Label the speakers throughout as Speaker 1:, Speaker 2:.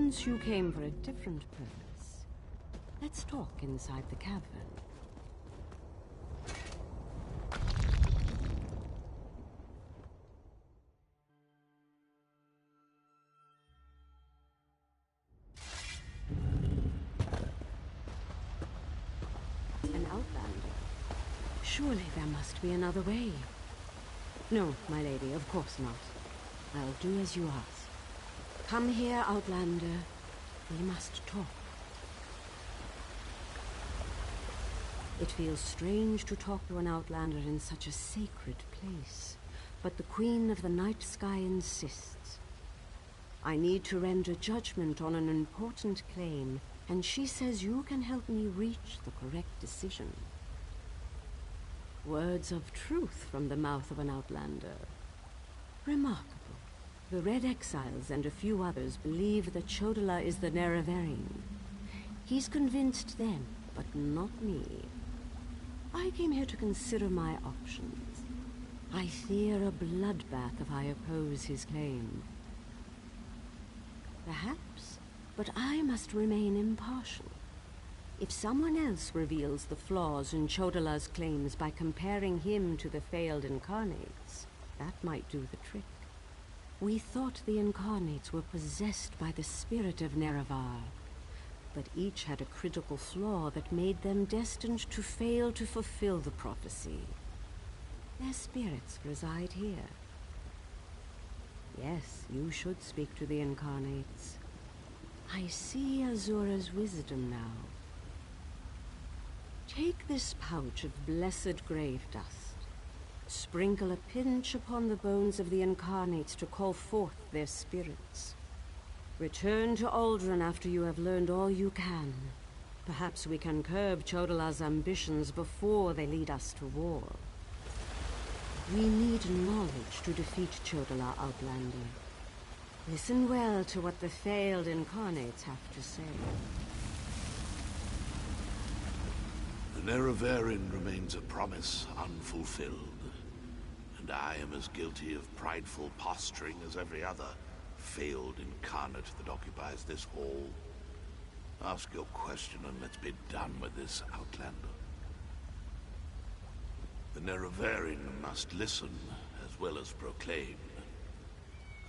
Speaker 1: sense you came for a different purpose. Let's talk inside the cavern. An outlander. Surely there must be another way. No, my lady, of course not. I'll do as you ask. Come here, outlander. We must talk. It feels strange to talk to an outlander in such a sacred place, but the Queen of the Night Sky insists. I need to render judgment on an important claim, and she says you can help me reach the correct decision. Words of truth from the mouth of an outlander. Remarkable. The Red Exiles and a few others believe that Chodola is the Nerevarine. He's convinced them, but not me. I came here to consider my options. I fear a bloodbath if I oppose his claim. Perhaps, but I must remain impartial. If someone else reveals the flaws in Chodola's claims by comparing him to the failed incarnates, that might do the trick. We thought the incarnates were possessed by the spirit of Nerevar, but each had a critical flaw that made them destined to fail to fulfill the prophecy. Their spirits reside here. Yes, you should speak to the incarnates. I see Azura's wisdom now. Take this pouch of blessed grave dust. Sprinkle a pinch upon the bones of the incarnates to call forth their spirits. Return to Aldrin after you have learned all you can. Perhaps we can curb Chodola's ambitions before they lead us to war. We need knowledge to defeat Chodola, Outlander. Listen well to what the failed incarnates have to say.
Speaker 2: The Nerevarine remains a promise unfulfilled, and I am as guilty of prideful posturing as every other failed incarnate that occupies this hall. Ask your question and let's be done with this, Outlander. The Nerevarine must listen as well as proclaim.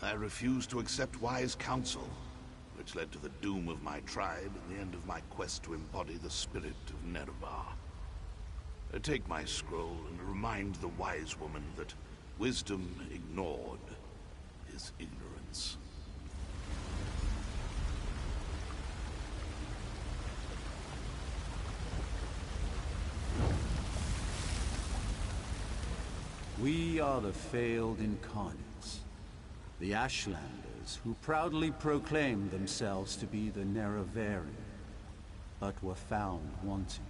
Speaker 2: I refuse to accept wise counsel, which led to the doom of my tribe and the end of my quest to embody the spirit of Nerevar. Take my scroll and remind the wise woman that wisdom ignored is ignorance.
Speaker 3: We are the failed incarnates, the Ashlanders who proudly proclaimed themselves to be the Nerevarine, but were found wanting.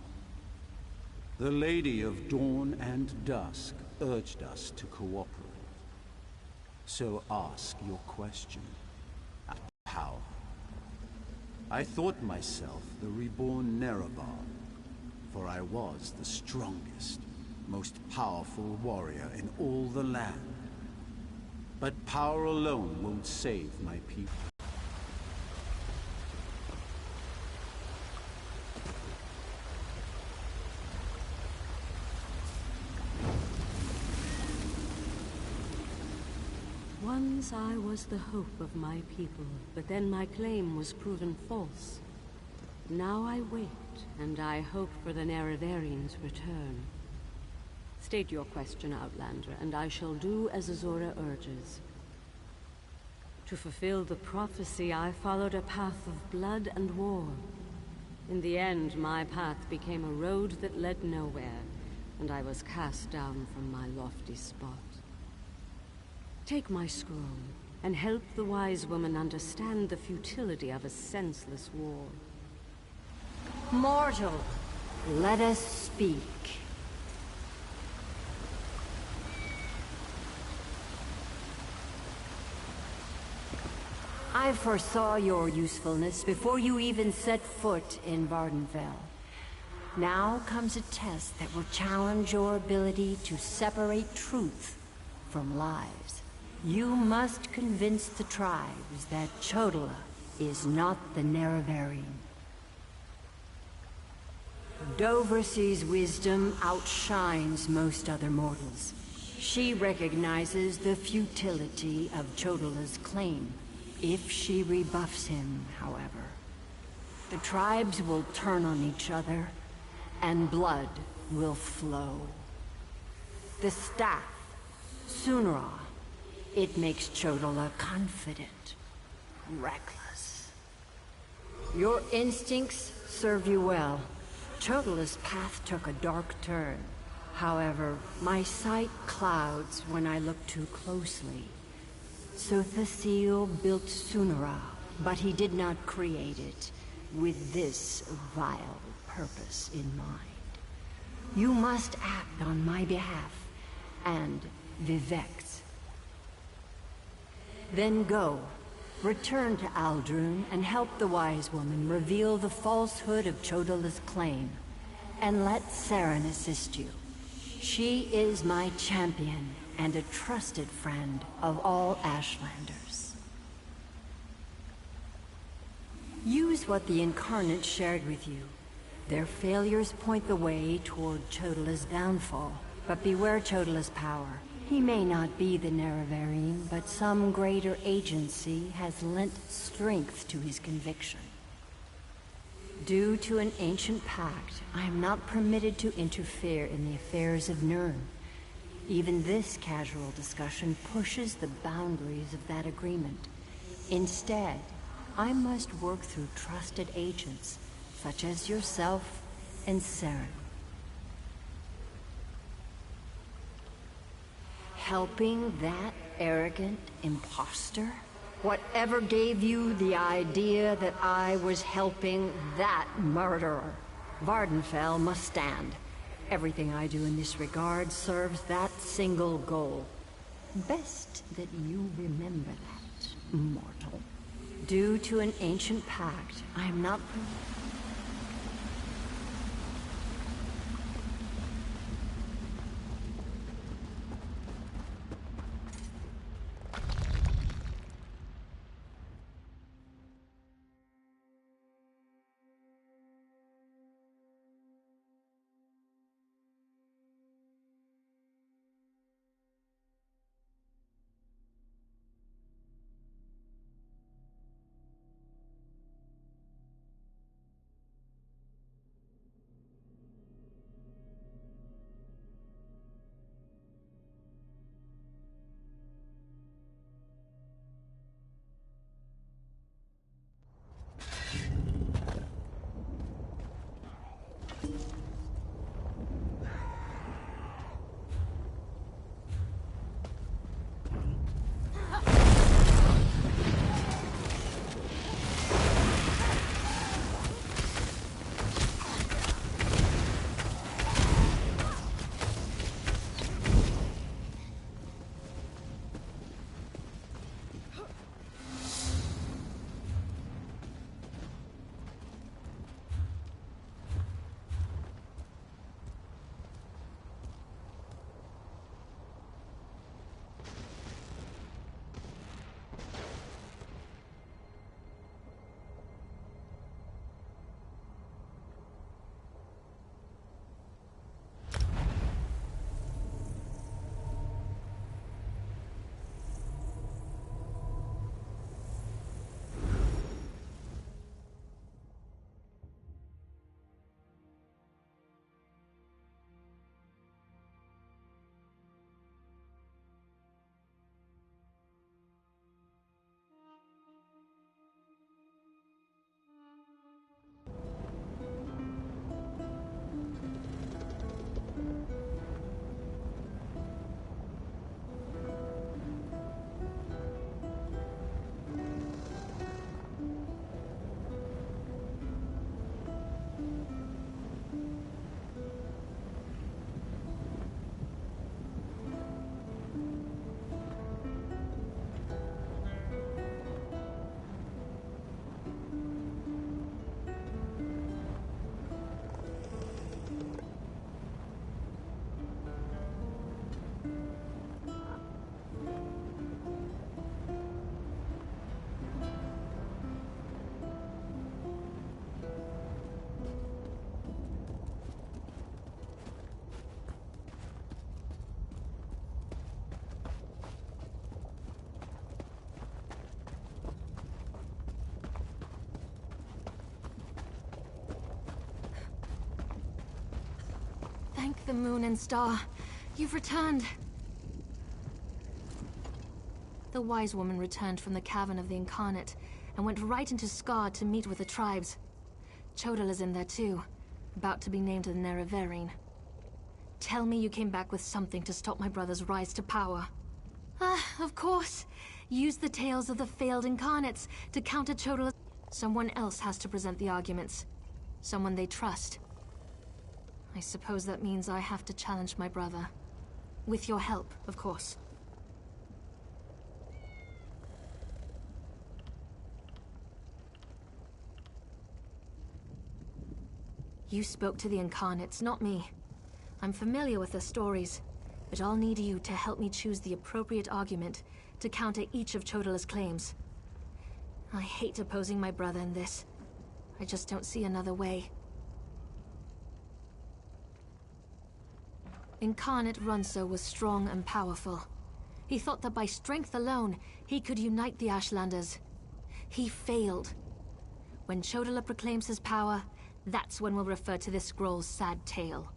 Speaker 3: The Lady of Dawn and Dusk urged us to cooperate. So ask your question. Power. I thought myself the reborn Nerevar, for I was the strongest, most powerful warrior in all the land. But power alone won't save my people.
Speaker 1: Once I was the hope of my people, but then my claim was proven false. Now I wait, and I hope for the Nerevarines' return. State your question, Outlander, and I shall do as Azura urges. To fulfill the prophecy, I followed a path of blood and war. In the end, my path became a road that led nowhere, and I was cast down from my lofty spot. Take my scroll, and help the wise woman understand the futility of a senseless war.
Speaker 4: Mortal, let us speak. I foresaw your usefulness before you even set foot in Vardenfell. Now comes a test that will challenge your ability to separate truth from lies. You must convince the tribes that Chodola is not the Nerevarine. Doversee's wisdom outshines most other mortals. She recognizes the futility of Chodola's claim. If she rebuffs him, however, the tribes will turn on each other, and blood will flow. The staff, Sunra, it makes Chodola confident, reckless. Your instincts served you well. Chodola's path took a dark turn. However, my sight clouds when I look too closely. Sothasil built Sunra, but he did not create it with this vile purpose in mind. You must act on my behalf, and Vivek's. Then go. Return to Aldrun and help the wise woman reveal the falsehood of Chodola's claim. And let Saren assist you. She is my champion and a trusted friend of all Ashlanders. Use what the Incarnate shared with you. Their failures point the way toward Chodola's downfall. But beware Chodola's power. He may not be the Nerevarine, but some greater agency has lent strength to his conviction. Due to an ancient pact, I am not permitted to interfere in the affairs of Nirn. Even this casual discussion pushes the boundaries of that agreement. Instead, I must work through trusted agents, such as yourself and Saren. Helping that arrogant imposter? Whatever gave you the idea that I was helping that murderer? Vardenfell must stand. Everything I do in this regard serves that single goal. Best that you remember that, mortal. Due to an ancient pact, I am not...
Speaker 5: The moon and star, you've returned. The wise woman returned from the cavern of the Incarnate and went right into Scar to meet with the tribes. Chodal is in there too, about to be named the Nerevarine. Tell me you came back with something to stop my brother's rise to power. Ah, of course. Use the tales of the failed Incarnates to counter Chodal. Someone else has to present the arguments. Someone they trust. I suppose that means I have to challenge my brother. With your help, of course. You spoke to the Incarnates, not me. I'm familiar with their stories, but I'll need you to help me choose the appropriate argument to counter each of Chodala's claims. I hate opposing my brother in this. I just don't see another way. Incarnate Runso was strong and powerful. He thought that by strength alone, he could unite the Ashlanders. He failed. When Chodala proclaims his power, that's when we'll refer to this scroll's sad tale.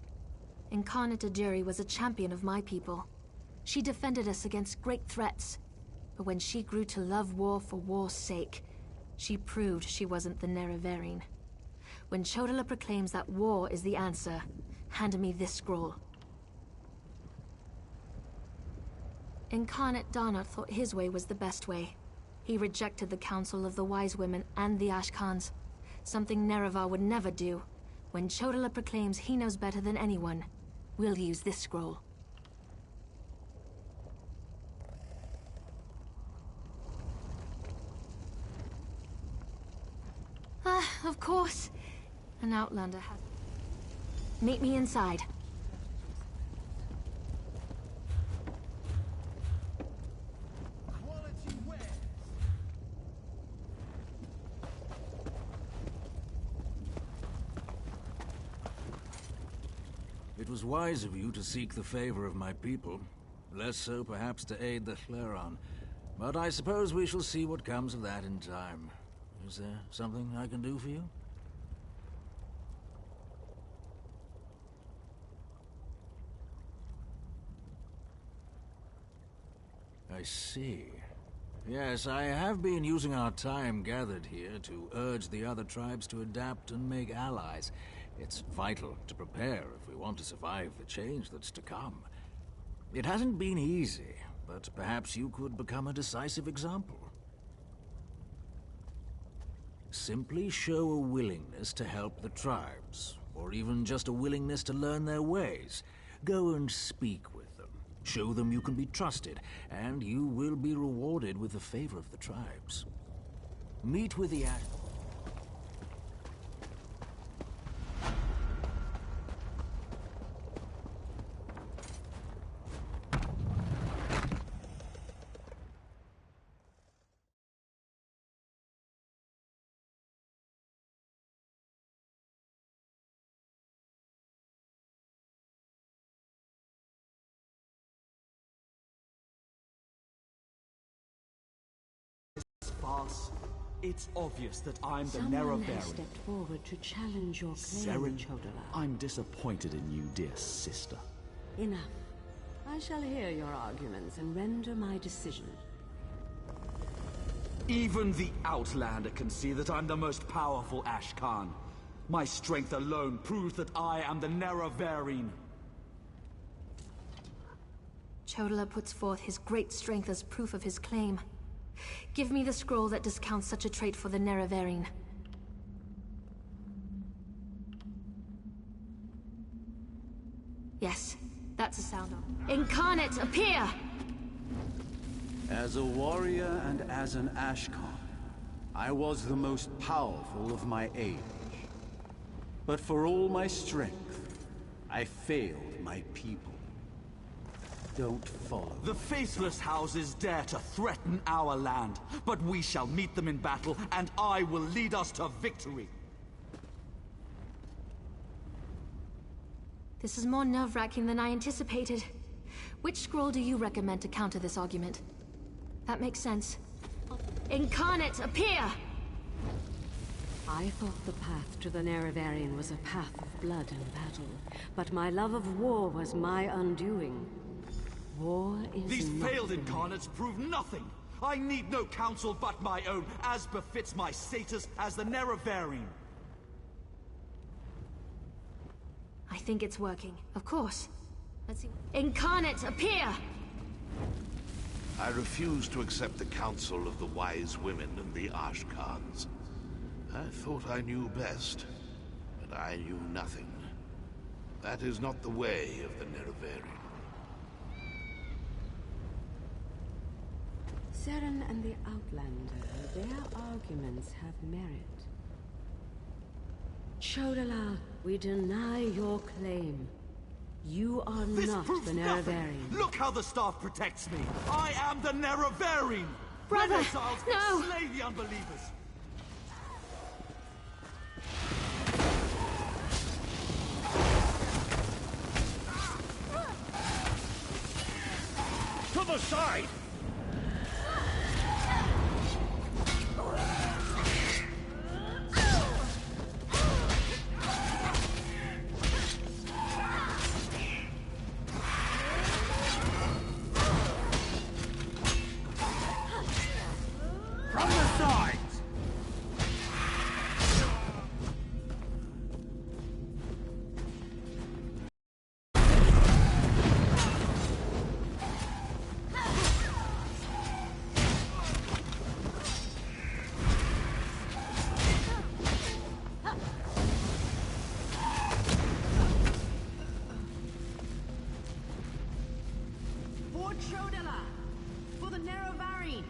Speaker 5: Incarnate Aduri was a champion of my people. She defended us against great threats. But when she grew to love war for war's sake, she proved she wasn't the Nerevarine. When Chodala proclaims that war is the answer, hand me this scroll. Incarnate Darnot thought his way was the best way. He rejected the counsel of the Wise Women and the Ashkans. Something Nerevar would never do. When Chodala proclaims he knows better than anyone, we'll use this scroll. Ah, of course. An Outlander has... Meet me inside.
Speaker 6: It was wise of you to seek the favor of my people. Less so, perhaps, to aid the Cleron. But I suppose we shall see what comes of that in time. Is there something I can do for you? I see. Yes, I have been using our time gathered here to urge the other tribes to adapt and make allies. It's vital to prepare if we want to survive the change that's to come. It hasn't been easy, but perhaps you could become a decisive example. Simply show a willingness to help the tribes, or even just a willingness to learn their ways. Go and speak with them. Show them you can be trusted, and you will be rewarded with the favor of the tribes. Meet with the
Speaker 7: It's obvious that I'm the
Speaker 1: Someone has
Speaker 7: Nerevarine.
Speaker 1: stepped forward to challenge your claim,
Speaker 7: Saren,
Speaker 1: Chodala.
Speaker 7: I'm disappointed in you, dear sister.
Speaker 1: Enough. I shall hear your arguments and render my decision.
Speaker 7: Even the Outlander can see that I'm the most powerful Ashkan. My strength alone proves that I am the Nerevarine.
Speaker 5: Chodala puts forth his great strength as proof of his claim. Give me the scroll that discounts such a trait for the Nerevarine. Yes, that's a sound of... Incarnate, appear!
Speaker 3: As a warrior and as an Ashkan, I was the most powerful of my age. But for all my strength, I failed my people. Don't follow.
Speaker 7: The faceless houses dare to threaten our land, but we shall meet them in battle, and I will lead us to victory.
Speaker 5: This is more nerve-wracking than I anticipated. Which scroll do you recommend to counter this argument? That makes sense. Incarnate, appear!
Speaker 1: I thought the path to the Nerevarine was a path of blood and battle, but my love of war was my undoing. War is
Speaker 7: These
Speaker 1: not
Speaker 7: failed
Speaker 1: for me.
Speaker 7: incarnates prove nothing! I need no counsel but my own, as befits my status as the Nerevarine.
Speaker 5: I think it's working. Of course. Let's see. Incarnate, appear!
Speaker 2: I refuse to accept the counsel of the wise women and the Ashkans. I thought I knew best, but I knew nothing. That is not the way of the Nerevarine.
Speaker 1: Seren and the Outlander, their arguments have merit. Chodala, we deny your claim. You are
Speaker 7: This
Speaker 1: not
Speaker 7: proves
Speaker 1: the
Speaker 7: nothing!
Speaker 1: Nerevarine.
Speaker 7: Look how the staff protects me! I am the Nerevarine!
Speaker 5: Brother,
Speaker 7: Red exiles,
Speaker 5: no!
Speaker 7: slay the unbelievers!
Speaker 8: To the side! From the sides!
Speaker 1: For Chodala! For the Nerevarine!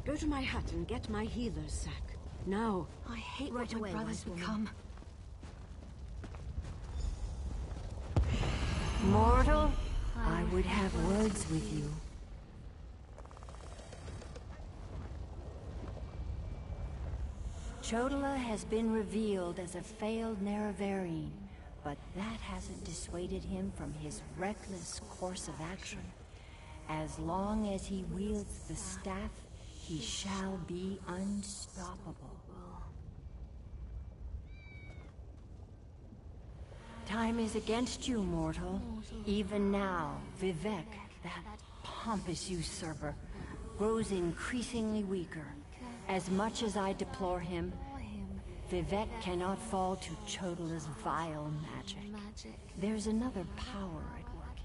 Speaker 1: Go to my hut and get my healer's sack. Now.
Speaker 5: I hate
Speaker 1: Right
Speaker 5: what my
Speaker 1: away,
Speaker 5: brothers
Speaker 1: wise woman.
Speaker 5: become.
Speaker 4: Mortal, I would have words with you. Chodala has been revealed as a failed Nerevarine, but that hasn't dissuaded him from his reckless course of action. As long as he wields the staff, he shall be unstoppable. Time is against you, mortal. Even now, Vivek, that pompous usurper, grows increasingly weaker. As much as I deplore him, Vivek cannot fall to Chodala's vile magic. There's another power at work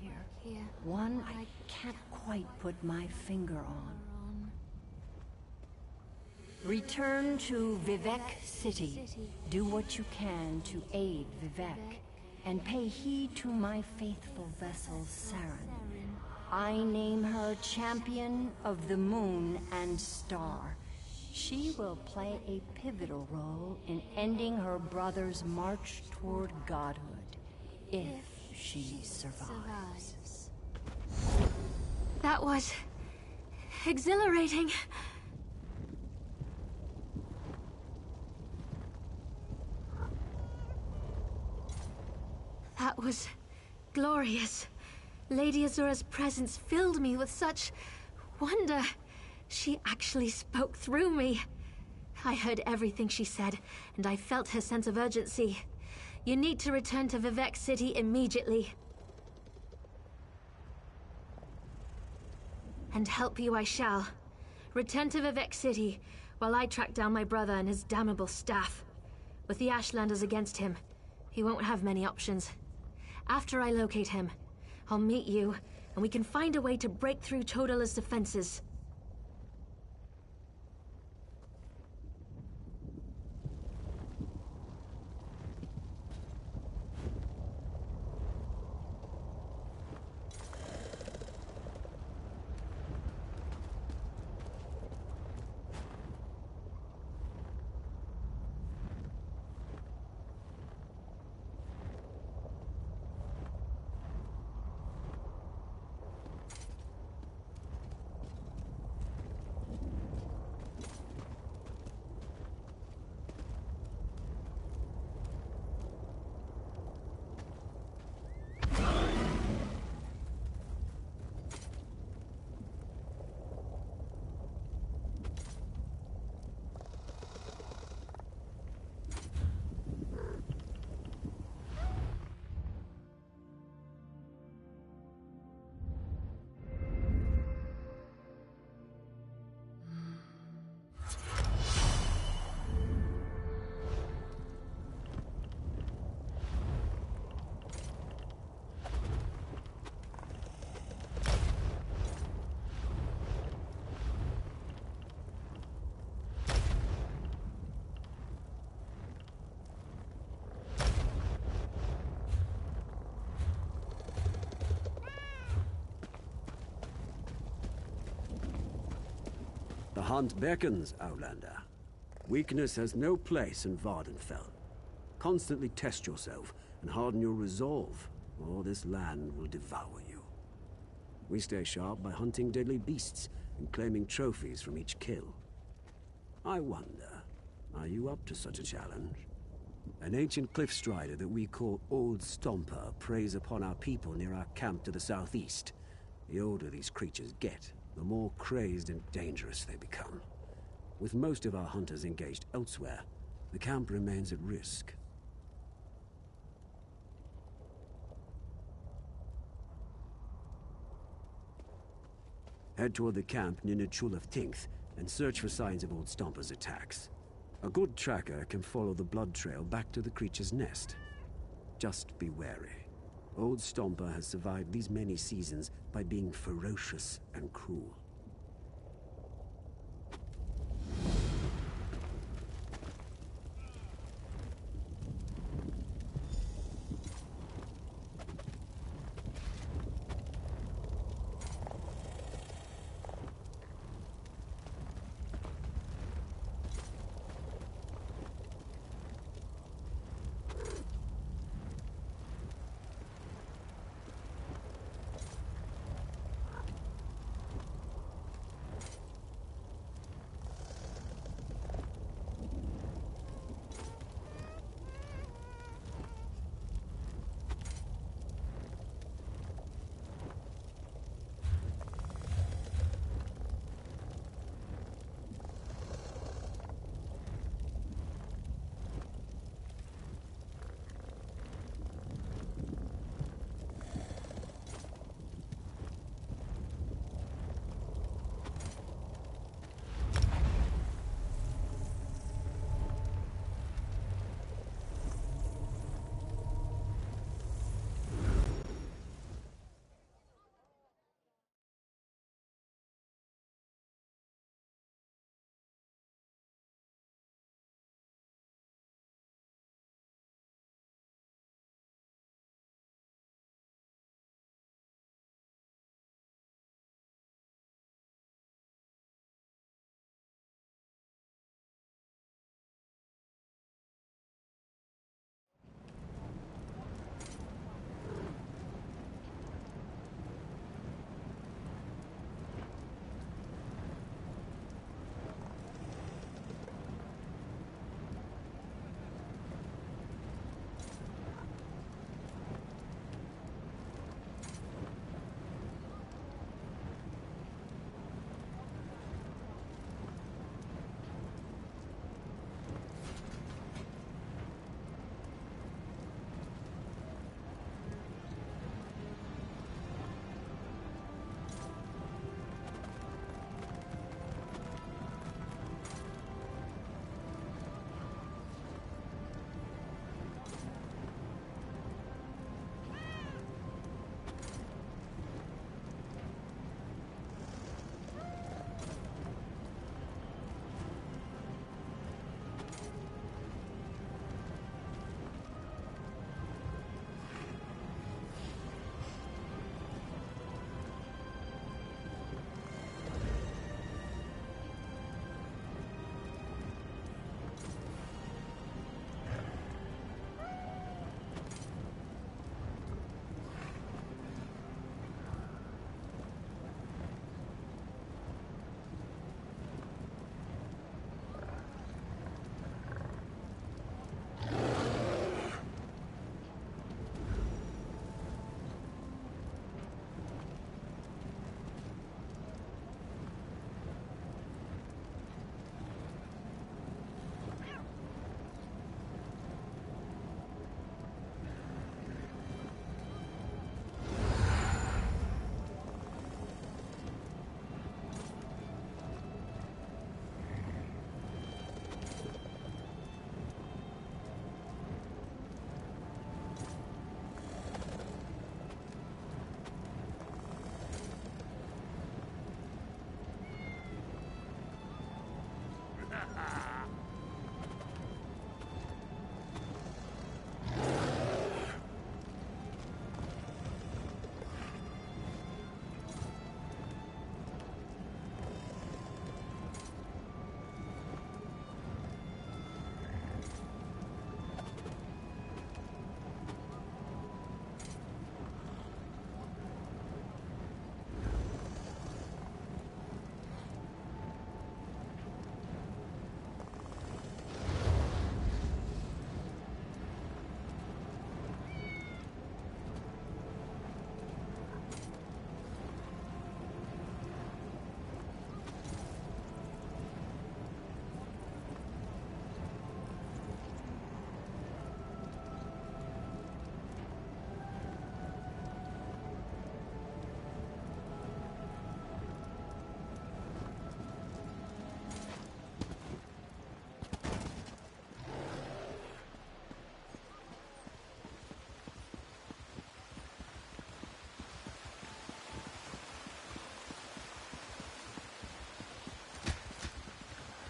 Speaker 4: here. One I can't quite put my finger on. Return to Vivek City. Do what you can to aid Vivek, and pay heed to my faithful vessel, Saren. I name her Champion of the Moon and Star. She will play a pivotal role in ending her brother's march toward godhood, if she survives.
Speaker 5: That was exhilarating. That was glorious. Lady Azura's presence filled me with such wonder. She actually spoke through me. I heard everything she said, and I felt her sense of urgency. You need to return to Vivek City immediately. And help you I shall. Return to Vivek City, while I track down my brother and his damnable staff. With the Ashlanders against him, he won't have many options. After I locate him, I'll meet you, and we can find a way to break through Chodala's defenses.
Speaker 9: The hunt beckons, Outlander. Weakness has no place in Vardenfell. Constantly test yourself and harden your resolve, or this land will devour you. We stay sharp by hunting deadly beasts and claiming trophies from each kill. I wonder, are you up to such a challenge? An ancient cliff strider that we call Old Stomper preys upon our people near our camp to the southeast. The older these creatures get, the more crazed and dangerous they become. With most of our hunters engaged elsewhere, the camp remains at risk. Head toward the camp near Chulaf Tinth and search for signs of Old Stomper's attacks. A good tracker can follow the blood trail back to the creature's nest. Just be wary. Old Stomper has survived these many seasons by being ferocious and cruel.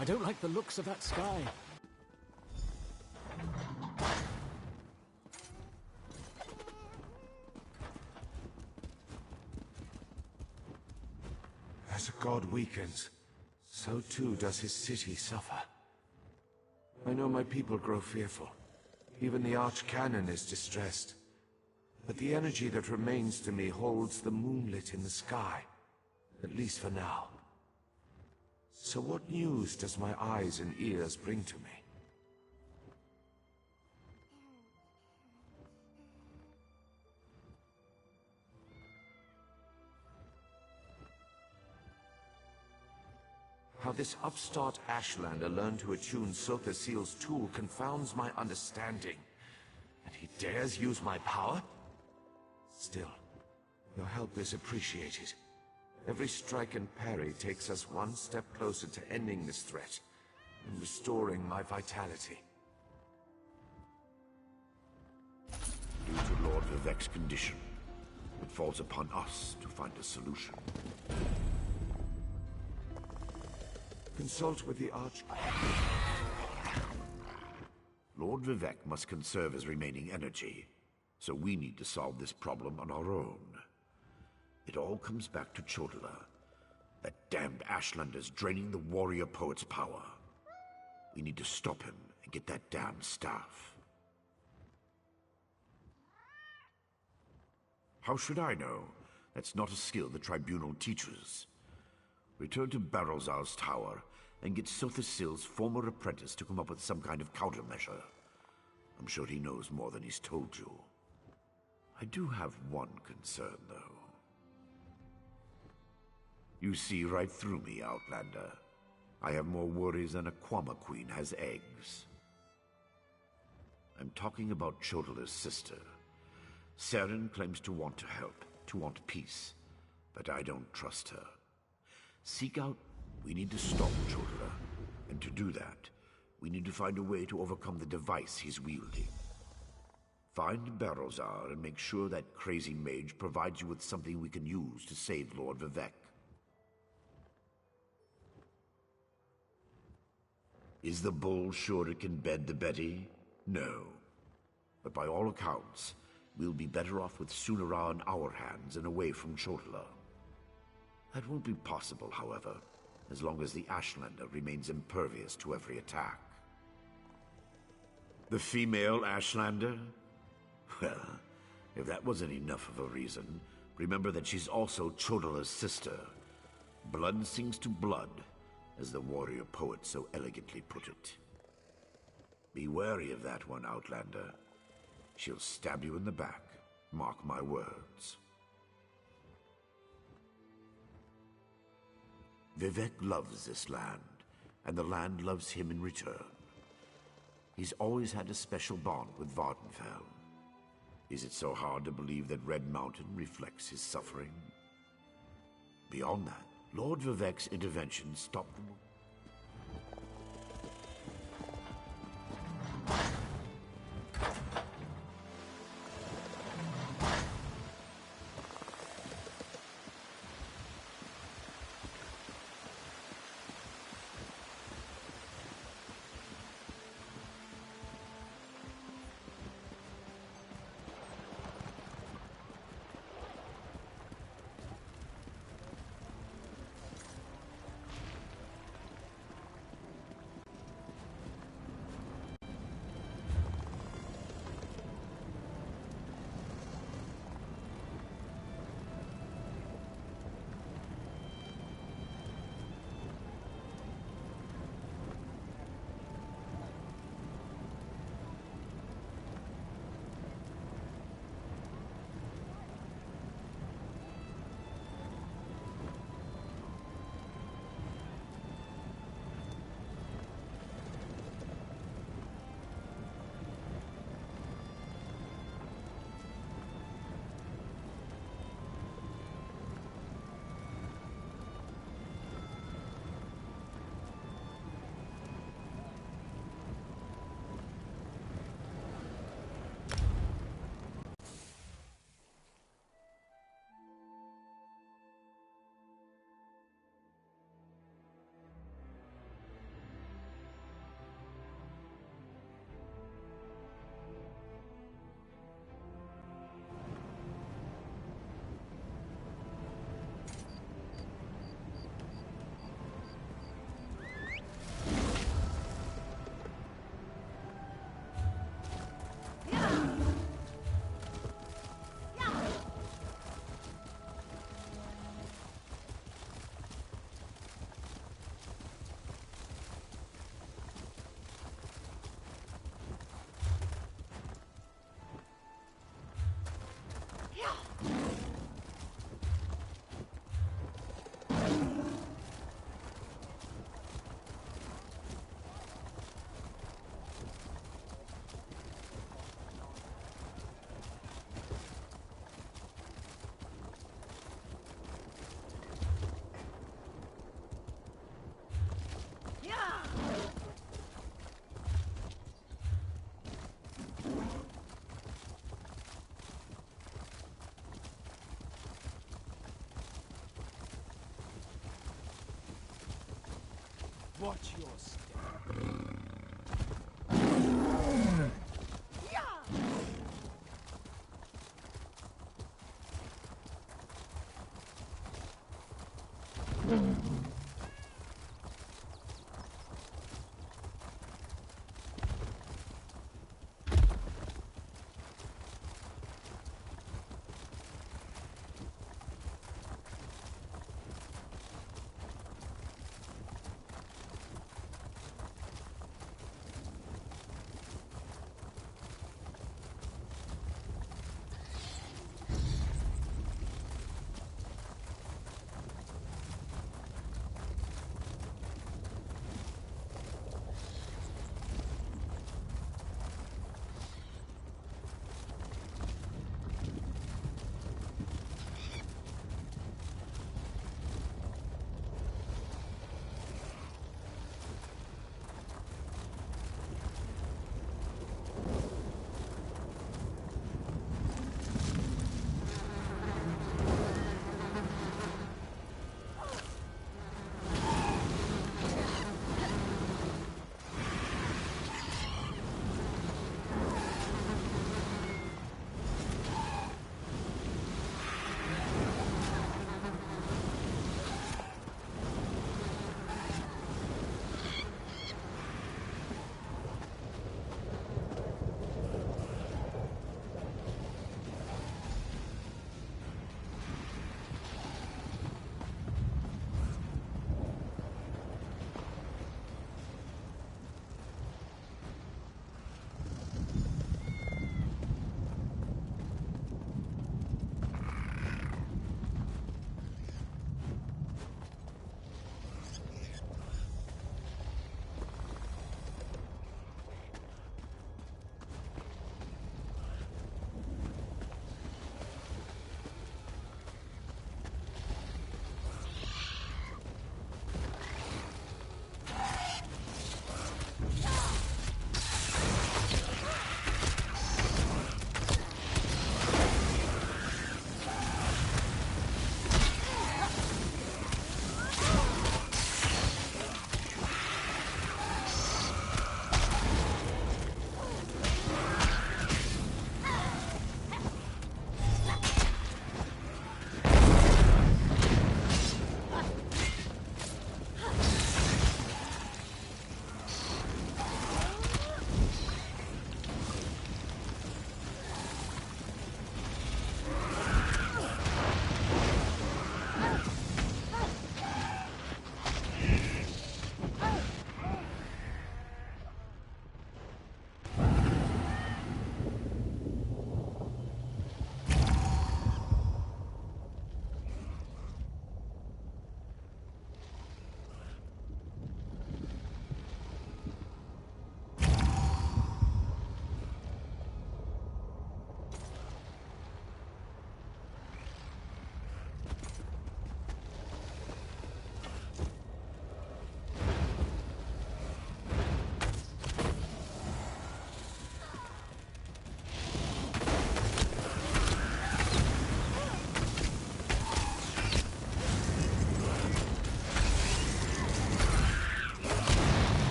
Speaker 6: I don't like the looks of that sky.
Speaker 10: As a god weakens, so too does his city suffer. I know my people grow fearful. Even the Archcanon is distressed. But the energy that remains to me holds the moonlit in the sky, at least for now. So what news does my eyes and ears bring to me? How this upstart Ashlander learned to attune Sotha-Seal's tool confounds my understanding. And he dares use my power? Still, your help is appreciated. Every strike and parry takes us one step closer to ending this threat and restoring my vitality.
Speaker 11: Due to Lord Vivek's condition, it falls upon us to find a solution.
Speaker 10: Consult with the
Speaker 11: Lord Vivek must conserve his remaining energy, so we need to solve this problem on our own. It all comes back to Chodala. That damned Ashlander's draining the warrior poet's power. We need to stop him and get that damned staff. How should I know? That's not a skill the Tribunal teaches. Return to Barrelzar's tower and get Sotha-Seal's former apprentice to come up with some kind of countermeasure. I'm sure he knows more than he's told you. I do have one concern, though. You see right through me, Outlander. I have more worries than a Kwama queen has eggs. I'm talking about Chodala's sister. Seren claims to want to help, to want peace, but I don't trust her. Seek out, we need to stop Chodala, and to do that, we need to find a way to overcome the device he's wielding. Find Barrelzar and make sure that crazy mage provides you with something we can use to save Lord Vivek. Is the bull sure it can bed the Betty? No. But by all accounts, we'll be better off with Sunara in our hands and away from Chodala. That won't be possible, however, as long as the Ashlander remains impervious to every attack. The female Ashlander? Well, if that wasn't enough of a reason, remember that she's also Chodala's sister. Blood sings to blood, as the warrior poet so elegantly put it. Be wary of that one, Outlander. She'll stab you in the back, mark my words. Vivek loves this land, and the land loves him in return. He's always had a special bond with Vardenfell. Is it so hard to believe that Red Mountain reflects his suffering? Beyond that, Lord Vivek's intervention stopped them.
Speaker 8: Watch your step.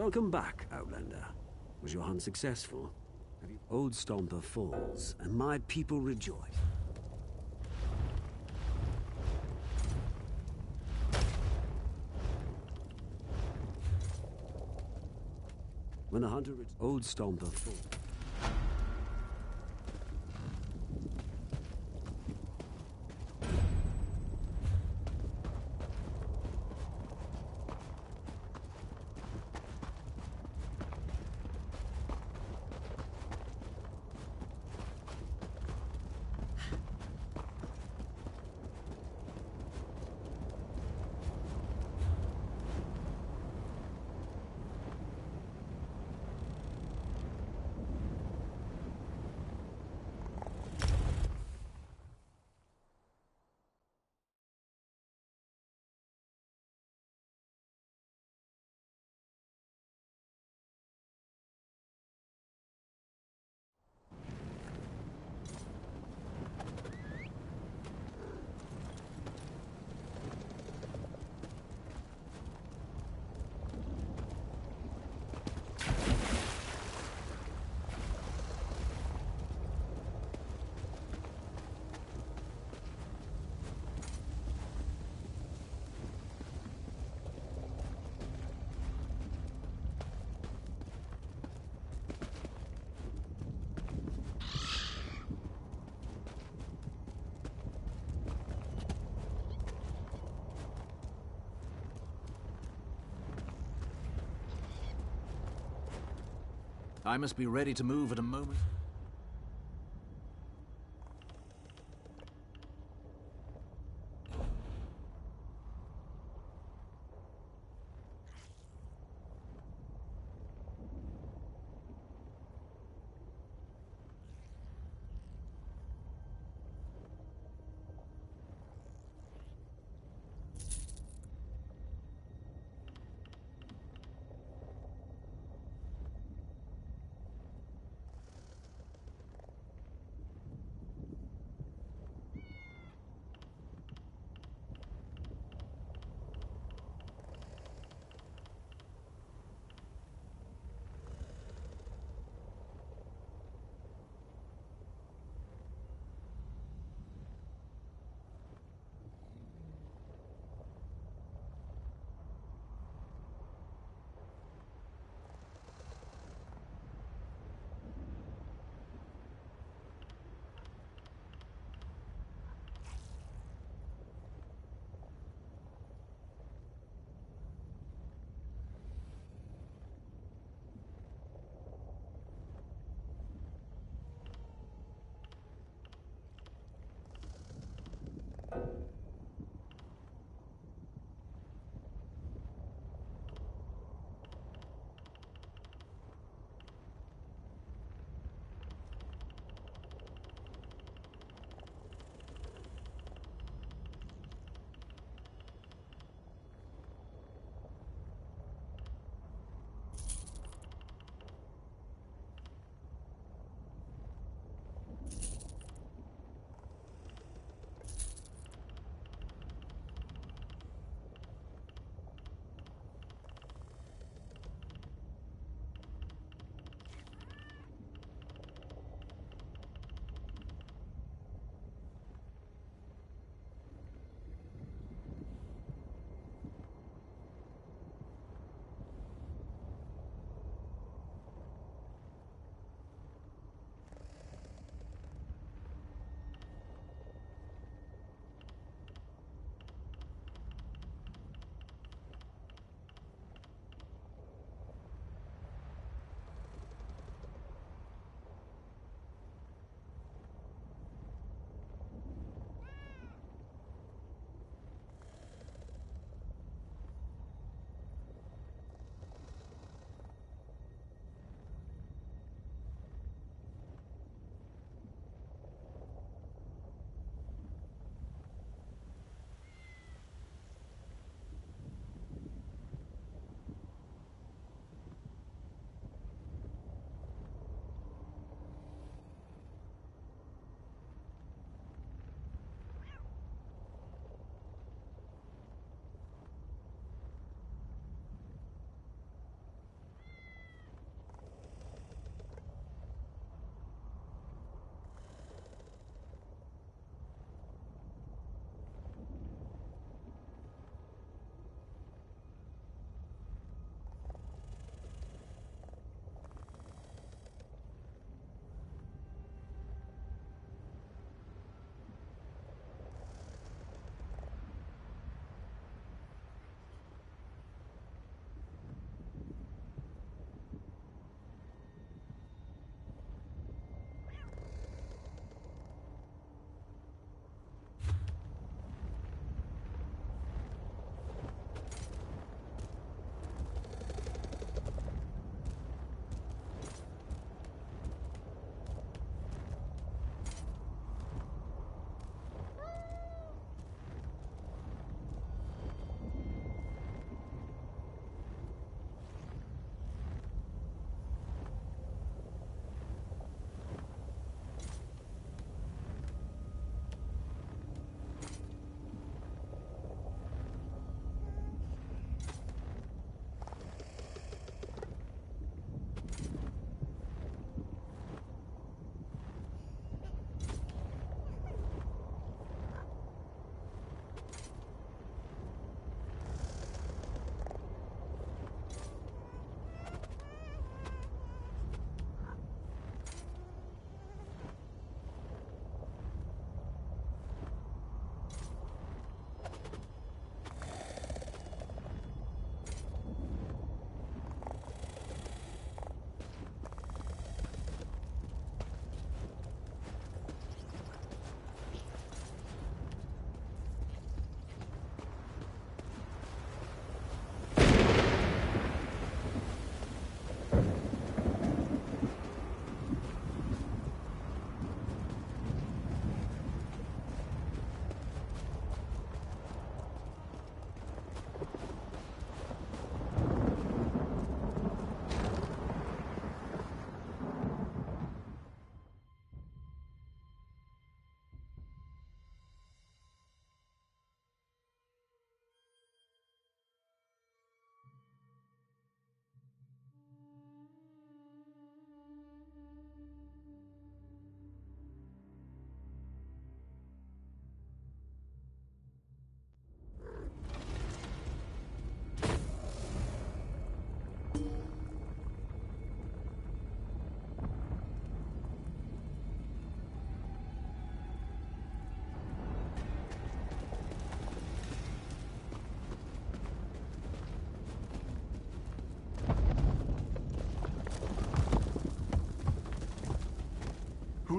Speaker 9: Welcome back, Outlander. Was your hunt successful? Old Stomper falls, and my people rejoice. When the hunter Old Stomper falls.
Speaker 6: I must be ready to move at a moment.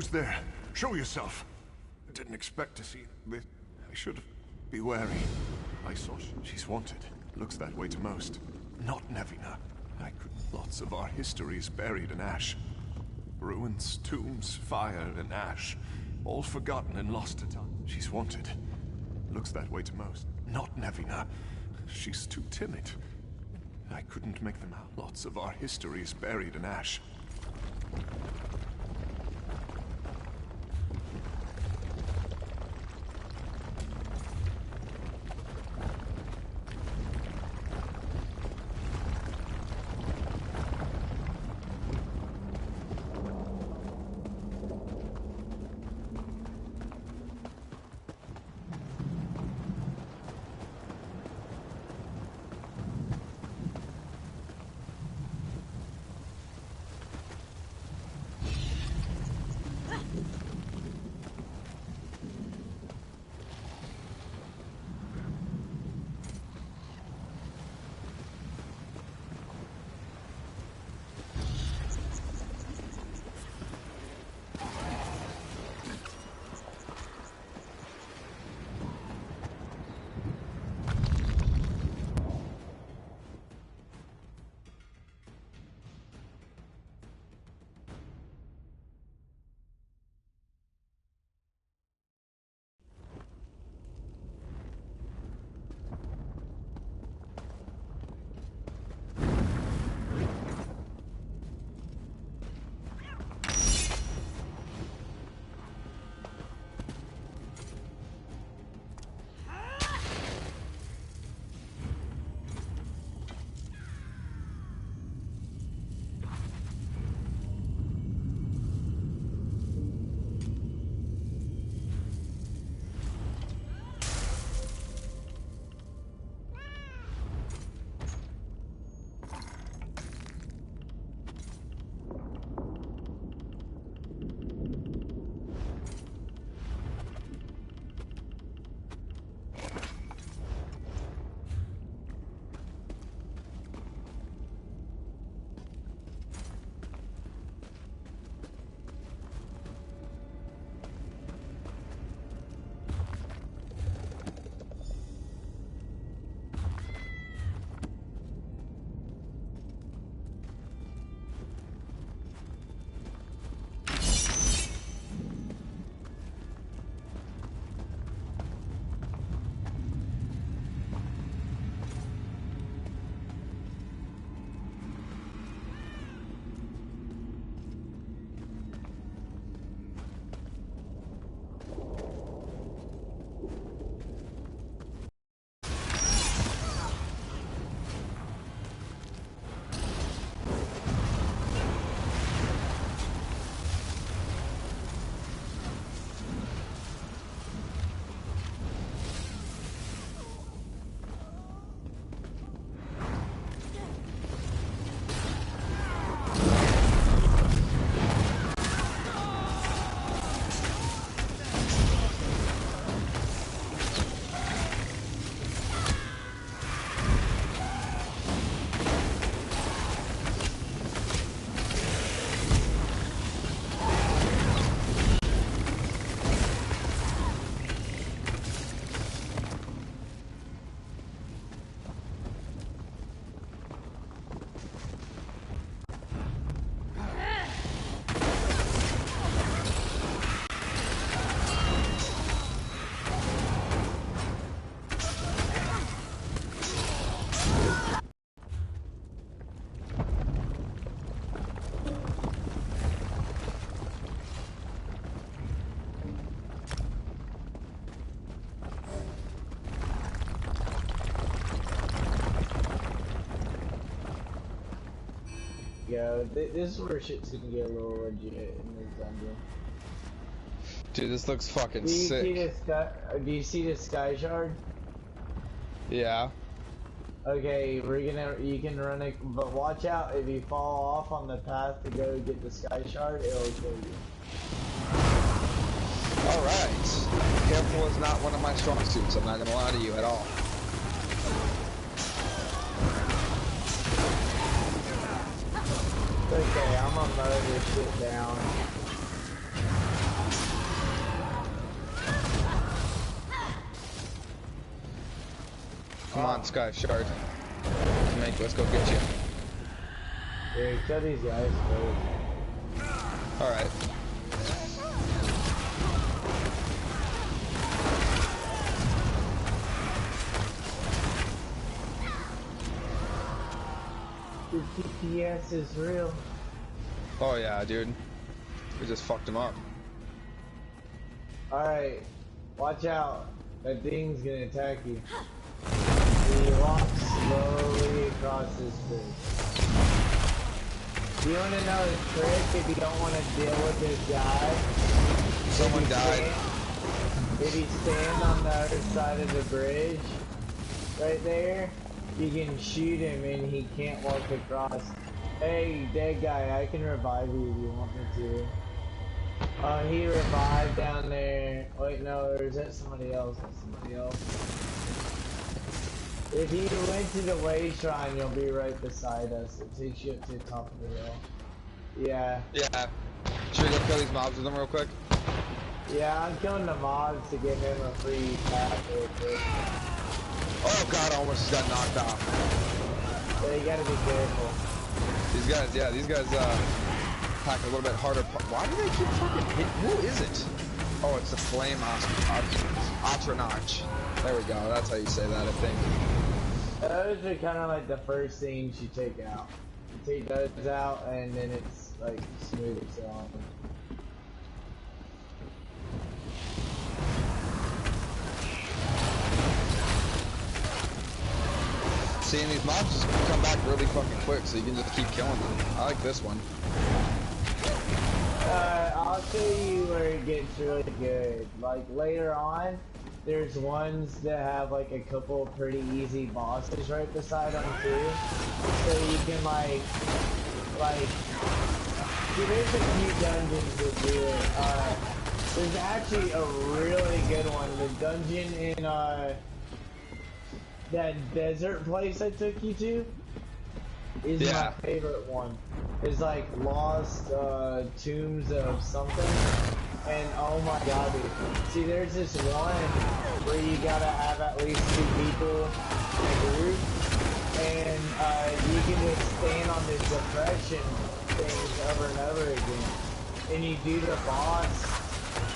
Speaker 10: Who's there? Show yourself. I didn't expect to see this. I should be wary. I saw she's wanted. Looks that way to most. Not Nevina. Lots of our history is buried in ash. Ruins, tombs, fire, and ash. All forgotten and lost to time. She's wanted. Looks that way to most. Not Nevina. She's too timid. I couldn't make them out. Lots of our history is buried in ash.
Speaker 12: Yo, this is where shit's gonna get a little legit in this dungeon.
Speaker 13: Dude, this looks fucking sick.
Speaker 12: Do you see the sky shard?
Speaker 13: Yeah.
Speaker 12: Okay, you can run it, but watch out, if you fall off on the path to go get the sky shard, it'll kill you.
Speaker 13: Alright. Careful is not one of my strong suits, I'm not gonna lie to you at all.
Speaker 12: Okay, I'm gonna mow this shit down.
Speaker 13: Come on, Sky Shard. Let's go get you.
Speaker 12: Yeah, kill these guys first.
Speaker 13: Alright.
Speaker 12: The TPS is real.
Speaker 13: Oh yeah, dude. We just fucked him up.
Speaker 12: Alright, watch out. That thing's gonna attack you. He walks slowly across this bridge. You wanna know the trick if you don't want to deal with this guy?
Speaker 13: Someone died.
Speaker 12: If you stand on the other side of the bridge, right there, you can shoot him and he can't walk across. Hey, dead guy, I can revive you if you want me to. He revived down there. Wait, no, or is that somebody else? That's somebody else. If you went to the way shrine, you'll be right beside us. It takes you up to the top of the hill. Yeah.
Speaker 13: Yeah. Should we go kill these mobs with them real quick?
Speaker 12: Yeah, I'm killing the mobs to give him a free path real quick.
Speaker 13: Oh god, I almost got knocked off.
Speaker 12: Yeah, you gotta be careful.
Speaker 13: These guys, yeah, these guys, pack a little bit harder. Why do they keep fucking hitting? Who is it? Oh, it's the Flame Atronach. There we go, that's how you say that, I think.
Speaker 12: Those are kind of like the first things you take out. You take those out, and then it's like smooth sailing.
Speaker 13: Seeing these mobs just come back really fucking quick, so you can just keep killing them. I like this one.
Speaker 12: I'll show you where it gets really good. Like later on, there's ones that have like a couple pretty easy bosses right beside them too. So you can like, see, there's a few dungeons that do it. There's actually a really good one. The dungeon in that desert place I took you to is my favorite one. It's like lost tombs of something, and oh my god, dude. See, there's this one where you gotta have at least 2 people in a group, and you can just stand on this depression things over and over again, and you do the boss,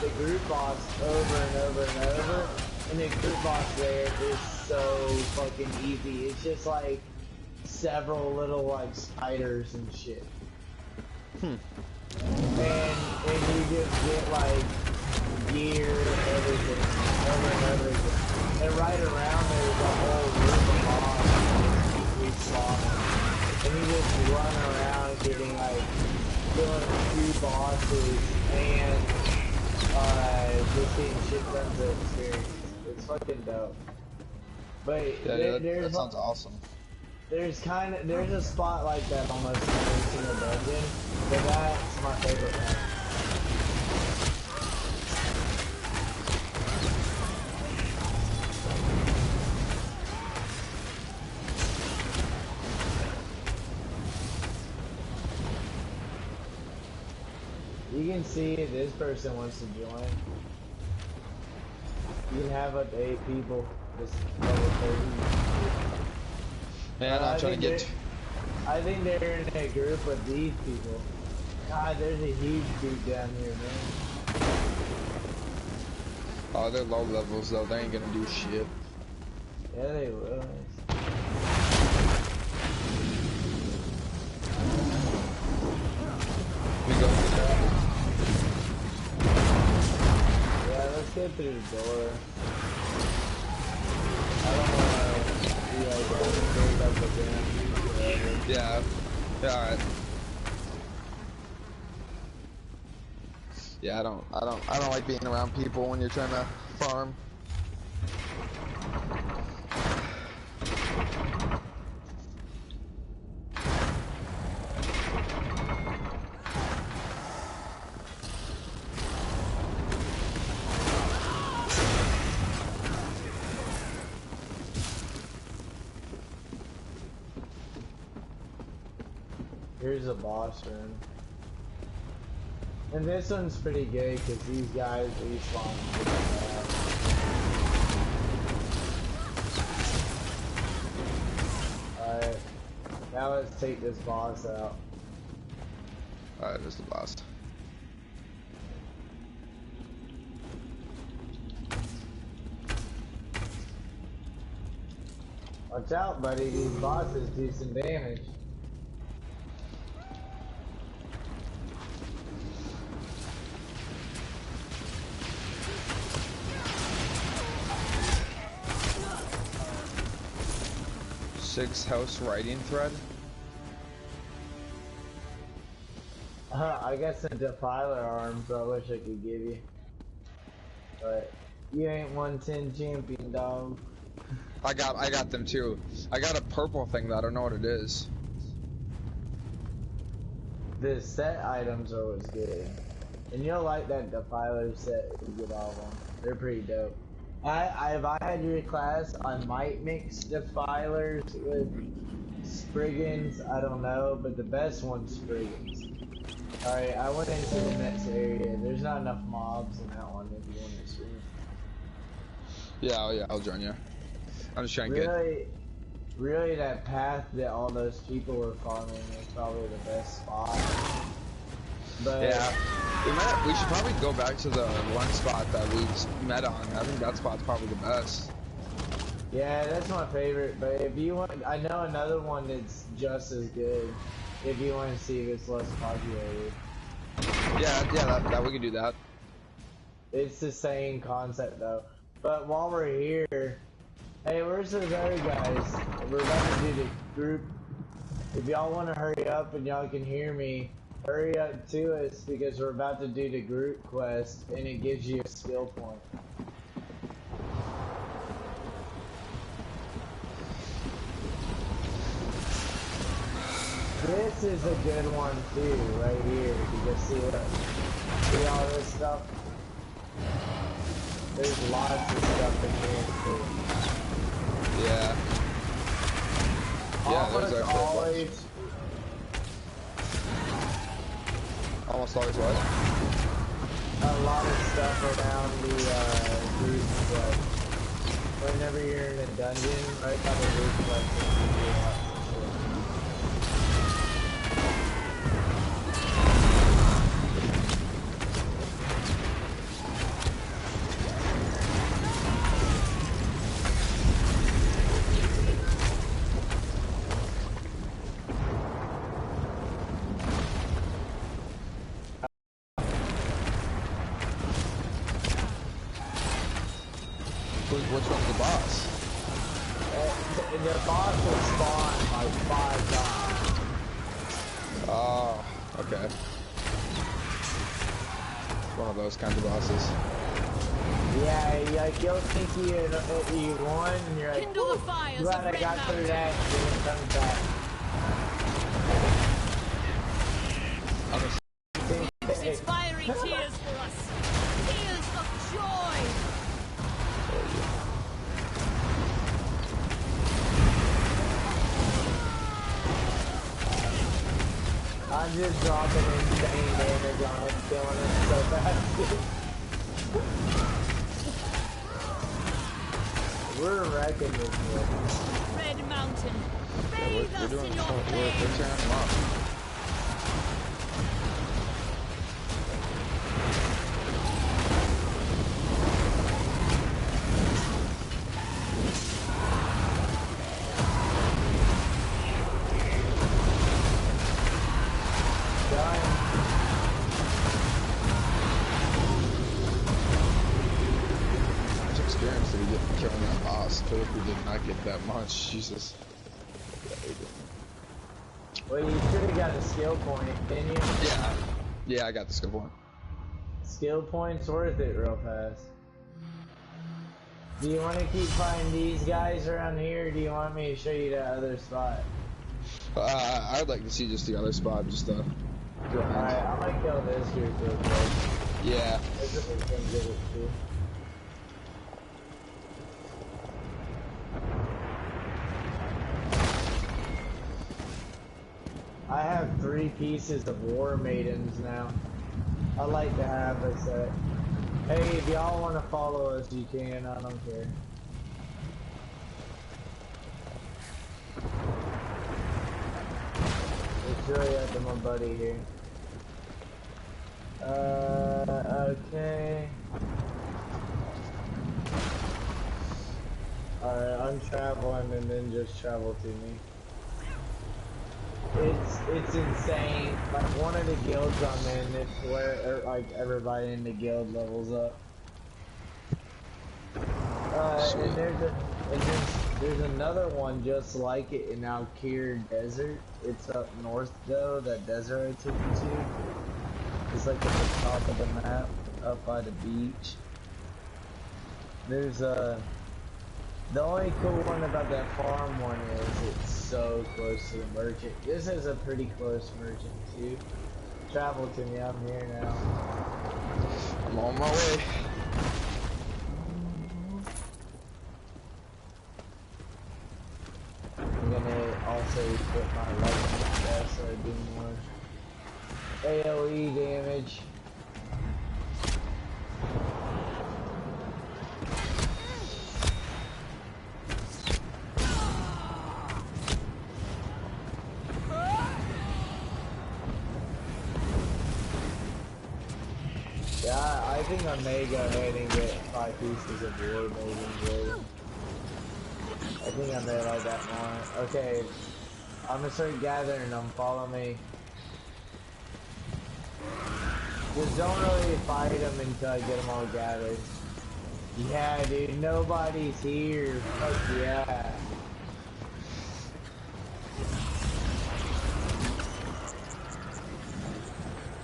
Speaker 12: the group boss, over and over and over, and the group boss there is so fucking easy. It's just like several little like spiders and shit. And you just get like gear and everything over and over again. And right around there's a whole group of mobs that keep respawning. And you just run around getting like killing 2 bosses and just getting shit tons of experience. It's fucking dope. But
Speaker 13: yeah, that sounds awesome.
Speaker 12: There's a spot like that almost in every single dungeon, but that's my favorite one. You can see if this person wants to join. You can have up to 8 people. Just level 30.
Speaker 13: Man, I'm trying to get.
Speaker 12: I think they're in a group with these people. God, there's a huge dude down here, man.
Speaker 13: Oh, they're low levels though. They ain't gonna do shit.
Speaker 12: Yeah, they will.
Speaker 13: We go through that.
Speaker 12: Yeah, let's get through the door. I don't want to be like buried up again.
Speaker 13: Yeah. Yeah, alright. Yeah, I don't like being around people when you're trying to farm.
Speaker 12: Here's a boss room. And this one's pretty good because these guys respawn pretty fast. Alright. Now let's take this boss out.
Speaker 13: Alright, there's the boss.
Speaker 12: Watch out, buddy. These bosses do some damage.
Speaker 13: Six house writing thread.
Speaker 12: I got some Defiler arms I wish I could give you. But you ain't 110 champion, dog.
Speaker 13: I got them too. I got a purple thing that I don't know what it is.
Speaker 12: The set items are always good. And you'll like that Defiler set if you get all of them. They're pretty dope. If I had your class, I might mix Defilers with Spriggans, I don't know, but the best one's Spriggans. Alright, I went into the next area. There's not enough mobs in that one if you want to see.
Speaker 13: Yeah, I'll join you. I'm just trying to get...
Speaker 12: Really, that path that all those people were farming is probably the best spot. But
Speaker 13: yeah, we should probably go back to the one spot that we met on. I think that spot's probably the best.
Speaker 12: Yeah, that's my favorite. But if you want, I know another one that's just as good. If you want to see if it's less populated.
Speaker 13: Yeah, that we could do that.
Speaker 12: It's the same concept though. But while we're here, hey, where's those other guys? We're about to do the group. If y'all want to hurry up and y'all can hear me, hurry up to us because we're about to do the group quest and it gives you a skill point. This is a good one too, right here. You can see it. See all this stuff? There's lots of stuff in here too.
Speaker 13: Yeah. Yeah, there's our almost always what?
Speaker 12: A lot of stuff around the group, but whenever you're in a dungeon, right by the group, like,
Speaker 13: Which one's the boss?
Speaker 12: The boss will spawn like 5 times.
Speaker 13: Oh, okay. One of those kinds of bosses.
Speaker 12: Yeah, like you'll think you won, and you're like,
Speaker 5: Kindle the fires
Speaker 12: glad I got through that, and then it comes back.
Speaker 5: It's fiery tears for us. Tears of joy.
Speaker 12: I'm just dropping insane damage on it, killing it so fast. We're wrecking this one.
Speaker 5: Red Mountain.
Speaker 13: Yeah, we're doing some work. We're tearing them up. But if we did not get that much, Jesus.
Speaker 12: Well, you should have got a skill point, didn't you?
Speaker 13: Yeah, I got the skill point.
Speaker 12: Skill point's worth it real fast. Do you want to keep finding these guys around here, or do you want me to show you the other spot?
Speaker 13: I'd like to see just the other spot, just to go around.
Speaker 12: Alright, I'm gonna kill this here real quick.
Speaker 13: Yeah.
Speaker 12: This is what we're gonna get it to. I have 3 pieces of War Maidens now. I like to have a set. Hey, if y'all want to follow us, you can. I don't care. really up to my buddy here. Okay. Alright, I'm traveling and then just travel to me. It's insane. Like one of the guilds I'm in, it's where like everybody in the guild levels up. And there's another one just like it in Alkir Desert. It's up north though, that desert I took you to. It's like at the top of the map, up by the beach. There's the only cool one about that farm one is it's so close to the merchant. This is a pretty close merchant too. Travel to me, I'm here now.
Speaker 13: I'm on my way.
Speaker 12: I'm gonna also put my lightning chest so I do more AoE damage. Yeah, I think I may go ahead and get 5 pieces of wood, maybe. I think I may like that more. Okay, I'm gonna start gathering them. Follow me. Just don't really fight them until I get them all gathered. Yeah, dude, nobody's here. Fuck yeah.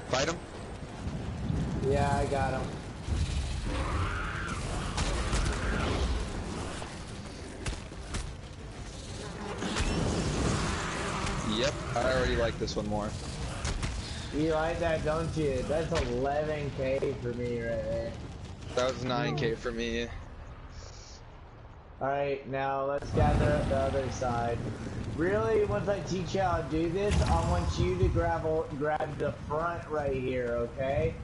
Speaker 13: Fight him?
Speaker 12: Yeah, I got him.
Speaker 13: Yep, I already like this one more.
Speaker 12: You like that, don't you? That's 11k for me right there.
Speaker 13: That was 9k for me.
Speaker 12: Alright, now let's gather up the other side. Really, once I teach you how to do this, I want you to grab the front right here, okay?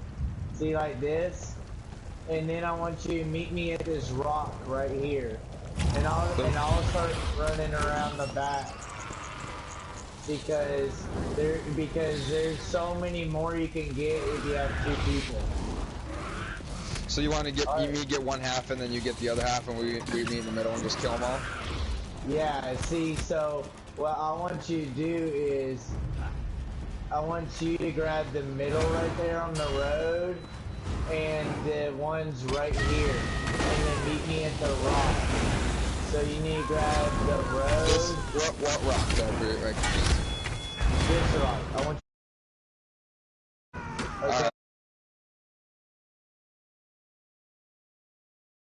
Speaker 12: See, like this? And then I want you to meet me at this rock right here. And I'll start running around the back. Because there's so many more you can get if you have 2 people.
Speaker 13: So you want to get me get one half and then you get the other half and we meet in the middle and just kill them all?
Speaker 12: Yeah, see, so what I want you to do is I want you to grab the middle right there on the road and the ones right here and then meet me at the rock. So you need to grab the road.
Speaker 13: What rock over right?